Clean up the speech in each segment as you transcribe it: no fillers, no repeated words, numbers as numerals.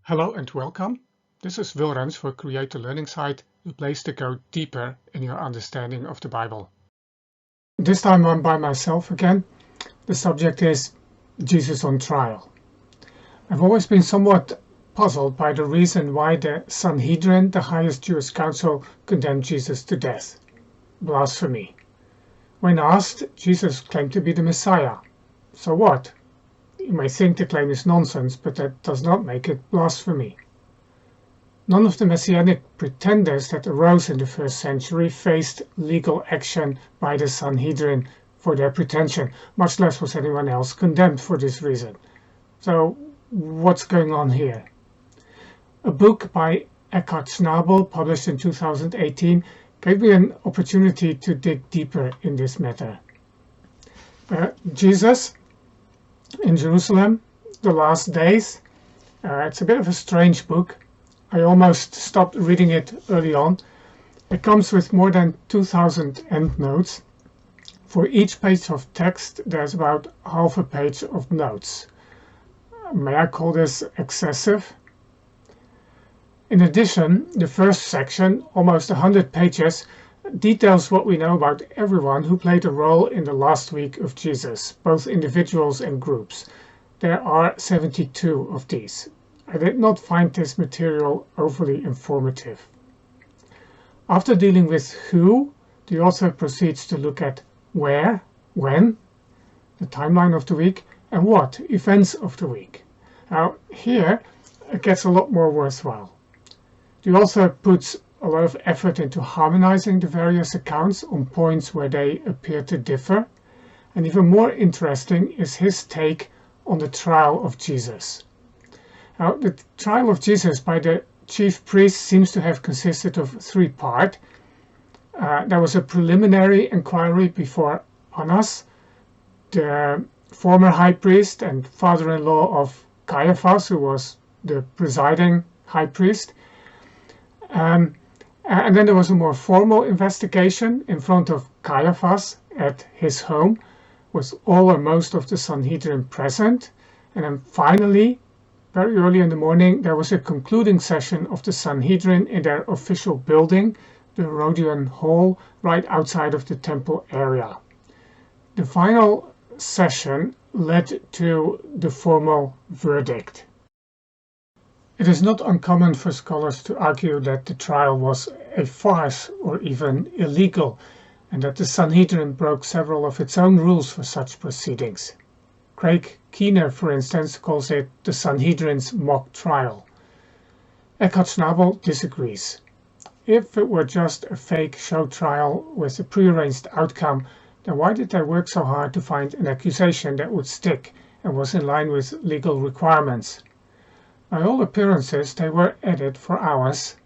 Hello and welcome. This is Wilrens for Create the Learning Site, the place to go deeper in your understanding of the Bible. This time I'm by myself again. The subject is Jesus on trial. I've always been somewhat puzzled by the reason why the Sanhedrin, the highest Jewish council, condemned Jesus to death. Blasphemy. When asked, Jesus claimed to be the Messiah. So what? You may think the claim is nonsense, but that does not make it blasphemy. None of the messianic pretenders that arose in the first century faced legal action by the Sanhedrin for their pretension, much less was anyone else condemned for this reason. So what's going on here? A book by Eckhart Schnabel, published in 2018, gave me an opportunity to dig deeper in this matter. Jesus in Jerusalem, the last days. It's a bit of a strange book. I almost stopped reading it early on. It comes with more than 2,000 endnotes. For each page of text, there's about half a page of notes. May I call this excessive? In addition, the first section, almost 100 pages, details what we know about everyone who played a role in the last week of Jesus, both individuals and groups. There are 72 of these. I did not find this material overly informative. After dealing with who, the author proceeds to look at where, when, the timeline of the week, and what, events of the week. Now, here it gets a lot more worthwhile. The author puts a lot of effort into harmonizing the various accounts on points where they appear to differ, and even more interesting is his take on the trial of Jesus. Now, the trial of Jesus by the chief priest seems to have consisted of three parts. There was a preliminary inquiry before Annas, the former high priest and father-in-law of Caiaphas, who was the presiding high priest. And then there was a more formal investigation in front of Caiaphas at his home, with all or most of the Sanhedrin present. And then finally, very early in the morning, there was a concluding session of the Sanhedrin in their official building, the Rodion Hall, right outside of the temple area. The final session led to the formal verdict. It is not uncommon for scholars to argue that the trial was a farce or even illegal, and that the Sanhedrin broke several of its own rules for such proceedings. Craig Keener, for instance, calls it the Sanhedrin's mock trial. Eckhart Schnabel disagrees. If it were just a fake show trial with a prearranged outcome, then why did they work so hard to find an accusation that would stick and was in line with legal requirements? By all appearances, they were at it for hours.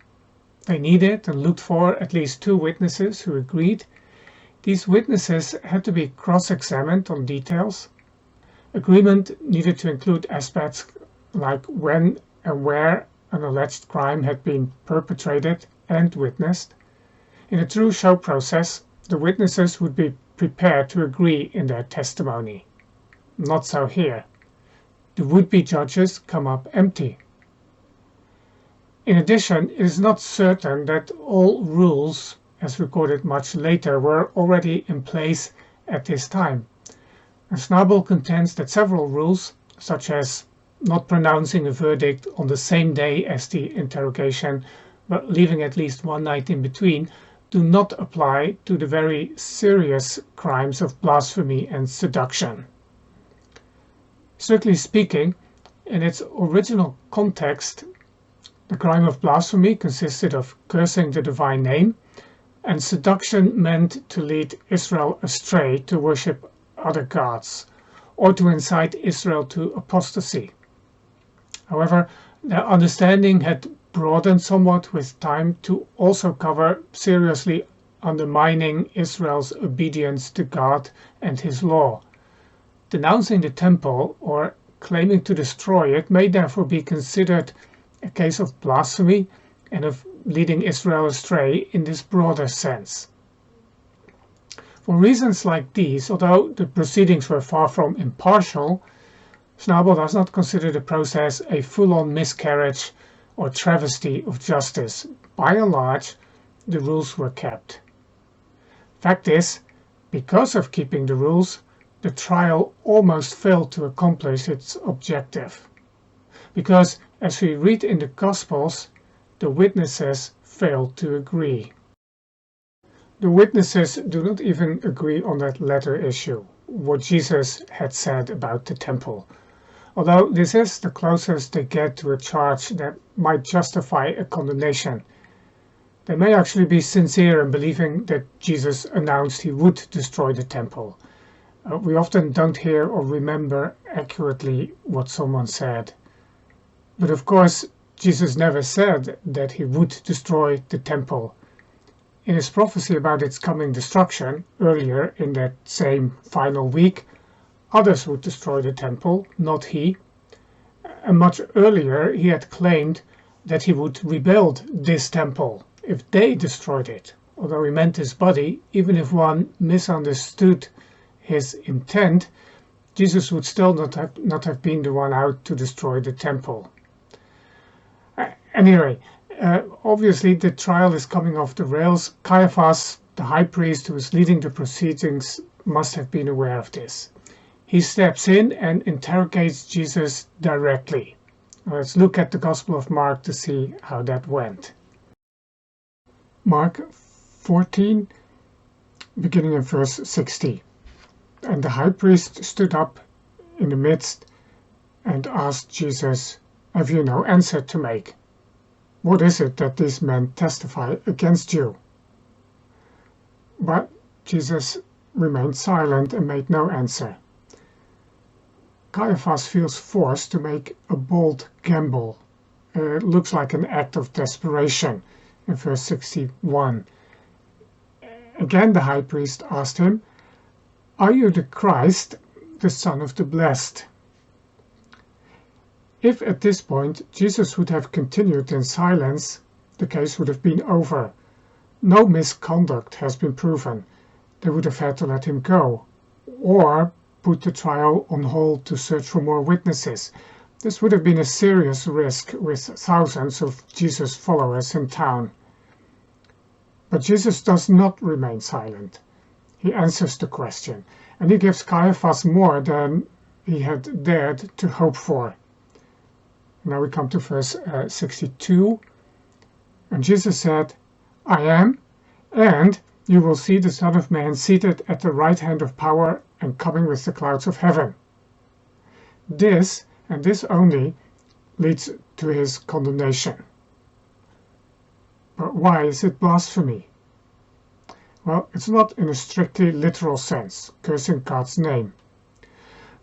They needed and looked for at least two witnesses who agreed. These witnesses had to be cross-examined on details. Agreement needed to include aspects like when and where an alleged crime had been perpetrated and witnessed. In a true show process, the witnesses would be prepared to agree in their testimony. Not so here. The would-be judges come up empty. In addition, it is not certain that all rules, as recorded much later, were already in place at this time. And Schnabel contends that several rules, such as not pronouncing a verdict on the same day as the interrogation, but leaving at least one night in between, do not apply to the very serious crimes of blasphemy and seduction. Strictly speaking, in its original context, the crime of blasphemy consisted of cursing the divine name, and seduction meant to lead Israel astray to worship other gods, or to incite Israel to apostasy. However, their understanding had broadened somewhat with time to also cover seriously undermining Israel's obedience to God and his law. Denouncing the temple or claiming to destroy it may therefore be considered a case of blasphemy and of leading Israel astray in this broader sense. For reasons like these, although the proceedings were far from impartial, Schnabel does not consider the process a full-on miscarriage or travesty of justice. By and large, the rules were kept. Fact is, because of keeping the rules, the trial almost failed to accomplish its objective. Because, as we read in the Gospels, the witnesses failed to agree. The witnesses do not even agree on that latter issue, what Jesus had said about the temple. Although this is the closest they get to a charge that might justify a condemnation. They may actually be sincere in believing that Jesus announced he would destroy the temple. We often don't hear or remember accurately what someone said. But of course, Jesus never said that he would destroy the temple. In his prophecy about its coming destruction, earlier in that same final week, others would destroy the temple, not he. And much earlier he had claimed that he would rebuild this temple if they destroyed it. Although he meant his body, even if one misunderstood his intent, Jesus would still not have been the one out to destroy the temple. Anyway, obviously the trial is coming off the rails. Caiaphas, the high priest who was leading the proceedings, must have been aware of this. He steps in and interrogates Jesus directly. Let's look at the Gospel of Mark to see how that went. Mark 14, beginning in verse 60. And the high priest stood up in the midst and asked Jesus, "Have you no answer to make? What is it that these men testify against you?" But Jesus remained silent and made no answer. Caiaphas feels forced to make a bold gamble. It looks like an act of desperation in verse 61. Again the high priest asked him, "Are you the Christ, the Son of the Blessed?" If at this point Jesus would have continued in silence, the case would have been over. No misconduct has been proven. They would have had to let him go, or put the trial on hold to search for more witnesses. This would have been a serious risk with thousands of Jesus' followers in town. But Jesus does not remain silent. He answers the question, and he gives Caiaphas more than he had dared to hope for. Now we come to verse 62. And Jesus said, "I am, and you will see the Son of Man seated at the right hand of power and coming with the clouds of heaven." This, and this only, leads to his condemnation. But why is it blasphemy? Well, it's not in a strictly literal sense, cursing God's name.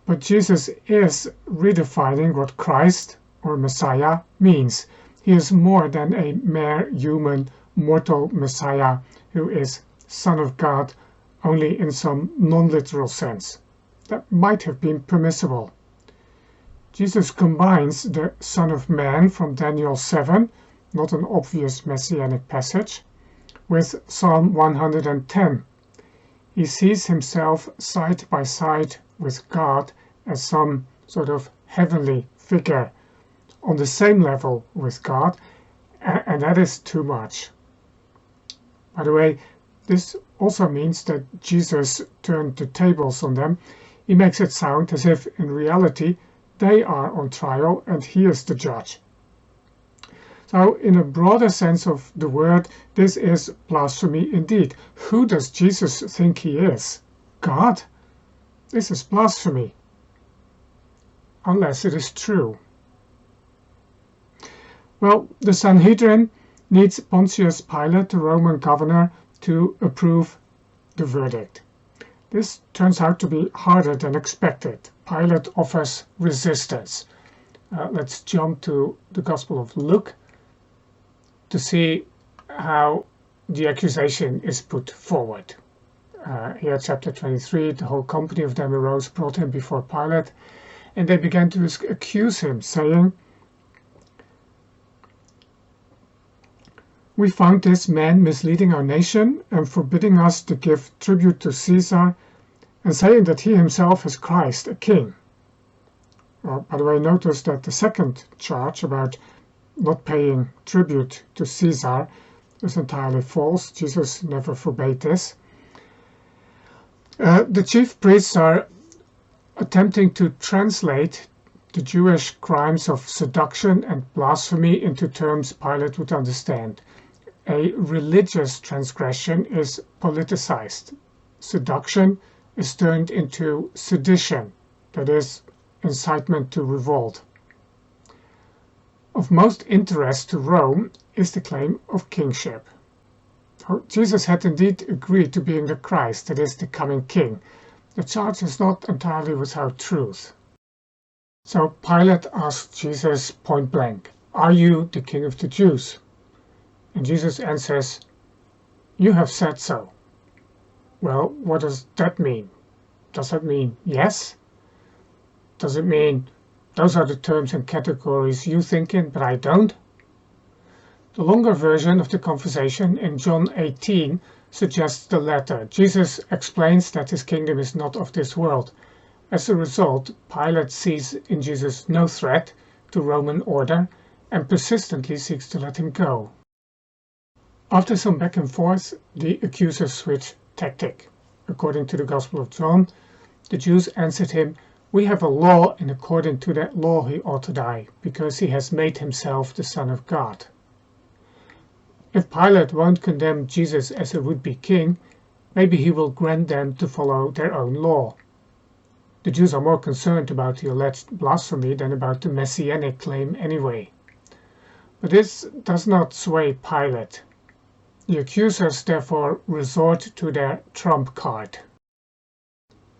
But Jesus is redefining what Christ, or Messiah, means. He is more than a mere human, mortal Messiah who is Son of God only in some non-literal sense. That might have been permissible. Jesus combines the Son of Man from Daniel 7, not an obvious messianic passage, with Psalm 110. He sees himself side by side with God as some sort of heavenly figure, on the same level with God, and that is too much. By the way, this also means that Jesus turned the tables on them. He makes it sound as if in reality they are on trial and he is the judge. So in a broader sense of the word, this is blasphemy indeed. Who does Jesus think he is? God? This is blasphemy. Unless it is true. Well, the Sanhedrin needs Pontius Pilate, the Roman governor, to approve the verdict. This turns out to be harder than expected. Pilate offers resistance. Let's jump to the Gospel of Luke to see how the accusation is put forward. Here, chapter 23, the whole company of them arose, brought him before Pilate, and they began to accuse him, saying, "We found this man misleading our nation and forbidding us to give tribute to Caesar, and saying that he himself is Christ, a king." By the way, notice that the second charge about not paying tribute to Caesar is entirely false. Jesus never forbade this. The chief priests are attempting to translate the Jewish crimes of seduction and blasphemy into terms Pilate would understand. A religious transgression is politicized. Seduction is turned into sedition, that is, incitement to revolt. Of most interest to Rome is the claim of kingship. Jesus had indeed agreed to being the Christ, that is, the coming king. The charge is not entirely without truth. So Pilate asked Jesus point blank, "Are you the king of the Jews?" And Jesus answers, "You have said so." Well, what does that mean? Does that mean yes? Does it mean those are the terms and categories you think in, but I don't? The longer version of the conversation in John 18 suggests the latter. Jesus explains that his kingdom is not of this world. As a result, Pilate sees in Jesus no threat to Roman order and persistently seeks to let him go. After some back and forth, the accusers switch tactic. According to the Gospel of John, the Jews answered him, "We have a law, and according to that law he ought to die, because he has made himself the Son of God." If Pilate won't condemn Jesus as a would-be king, maybe he will grant them to follow their own law. The Jews are more concerned about the alleged blasphemy than about the messianic claim anyway. But this does not sway Pilate. The accusers therefore resort to their trump card.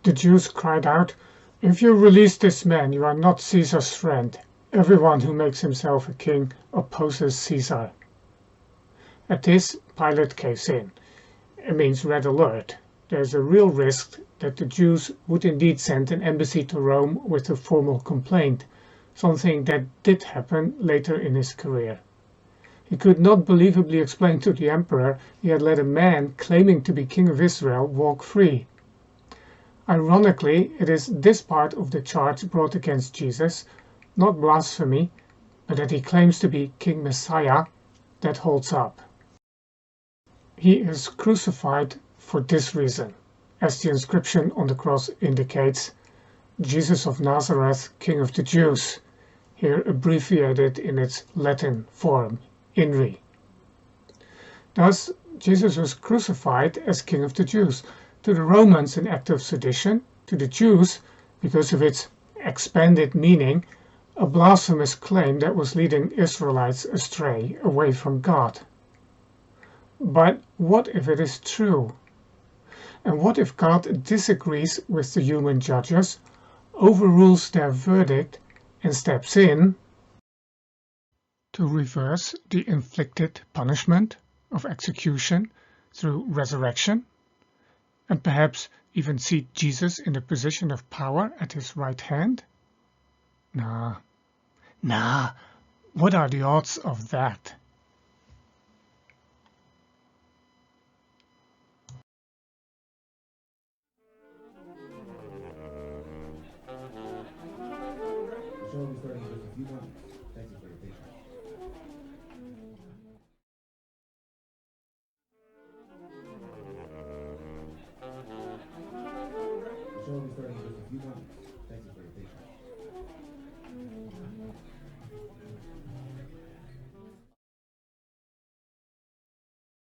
The Jews cried out, "If you release this man, you are not Caesar's friend. Everyone who makes himself a king opposes Caesar." At this, Pilate caves in. It means red alert. There's a real risk that the Jews would indeed send an embassy to Rome with a formal complaint, something that did happen later in his career. He could not believably explain to the emperor he had let a man claiming to be king of Israel walk free. Ironically, it is this part of the charge brought against Jesus, not blasphemy, but that he claims to be King Messiah, that holds up. He is crucified for this reason, as the inscription on the cross indicates, Jesus of Nazareth, King of the Jews, here abbreviated in its Latin form, INRI. Thus, Jesus was crucified as King of the Jews, to the Romans an act of sedition, to the Jews, because of its expanded meaning, a blasphemous claim that was leading Israelites astray, away from God. But what if it is true? And what if God disagrees with the human judges, overrules their verdict, and steps in to reverse the inflicted punishment of execution through resurrection, and perhaps even seat Jesus in a position of power at his right hand? Nah, what are the odds of that? The show will be starting in just a few moments. Thank you for your patience. The show will be starting in just a few moments. Thank you for